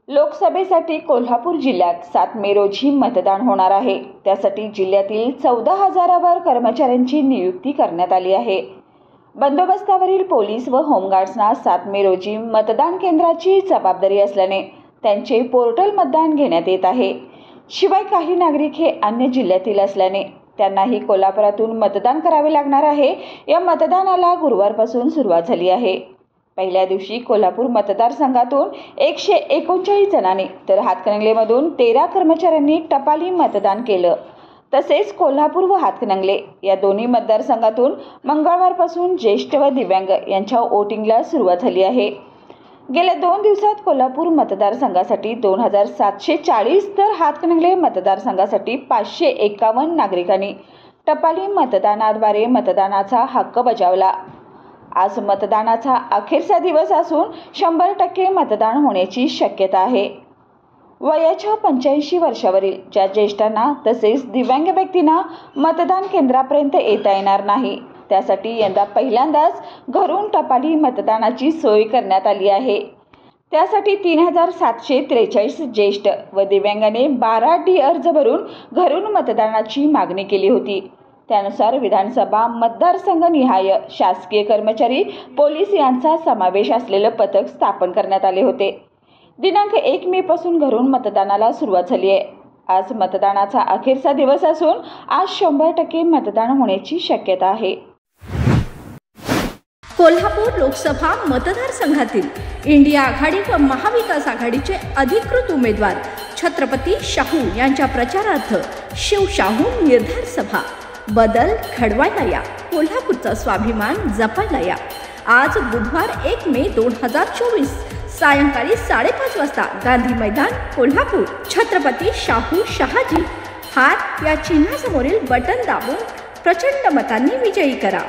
लोकसभेसाठी कोल्हापूर जिल्ह्यात 7 मे रोजी मतदान होणार आहे। त्यासाठी जिल्ह्यातील 14,000 वर कर्मचाऱ्यांची नियुक्ती करण्यात आली आहे। बंदोबस्तावरील पोलीस व होमगार्ड्सना 7 मे रोजी मतदान केंद्राची जबाबदारी असल्याने त्यांचे पोर्टल मतदान घेण्यात येत आहे। शिवाय काही नागरिक हे अन्य जिल्ह्यातील असल्याने त्यांनाही कोल्हापुरातून मतदान करावे लागणार आहे। या मतदानाला गुरुवारपासून सुरुवात झाली आहे। पहिल्या दिवशी कोल्हापूर मतदारसंघातून 139 जणांनी तर हातकणंगलेमधून 13 कर्मचाऱ्यांनी टपाली मतदान केलं। तसेच कोल्हापूर व हातकणंगले या दोन्ही मतदारसंघातून मंगळवारपासून ज्येष्ठ व दिव्यांग यांच्या वोटिंगला सुरुवात झाली आहे। गेल्या 2 दिवसात कोल्हापूर मतदारसंघासाठी 2740 तर हातकणंगले मतदारसंघासाठी 551 नागरिकांनी टपाली मतदानाद्वारे मतदानाचा हक्क बजावला। आज मतदानाचा अखेरचा दिवस असून 100% मतदान होण्याची शक्यता आहे। वयाच्या 85 वर्षावरील ज्या ज्येष्ठांना तसेच दिव्यांग व्यक्तींना मतदान केंद्रापर्यंत येता येणार नाही, त्यासाठी यंदा पहिल्यांदाच घरून टपाली मतदानाची सोय करण्यात आली आहे। त्यासाठी 3743 ज्येष्ठ व दिव्यांगाने 12D अर्ज भरून घरून मतदानाची मागणी केली होती। त्यानुसार विधानसभा मतदारसंघनिहाय शासकीय कर्मचारी, पोलीस यांचा समावेश असलेले पथक स्थापन करण्यात आले होते। दिनांक 1 मे पासून घरून मतदानाला सुरुवात झाली आहे। आज मतदानाचा अखेरचा दिवस असून आज 100% मतदान होण्याची शक्यता आहे। कोल्हापूर लोकसभा मतदारसंघातील इंडिया आघाडी व महाविकास आघाडीचे अधिकृत उमेदवार छत्रपती शाहू यांच्या प्रचारार्थ शिवशाहू निर्धार सभा बदल घडवायला या, कोल्हापूरचा स्वाभिमान जपायला या। आज बुधवार 1 मे 2024 सायंकाळी 5:30 वाजता गांधी मैदान कोल्हापूर छत्रपती शाहू शहाजी हात या चिन्हासमोरील बटन दाबून प्रचंड मतांनी विजयी करा।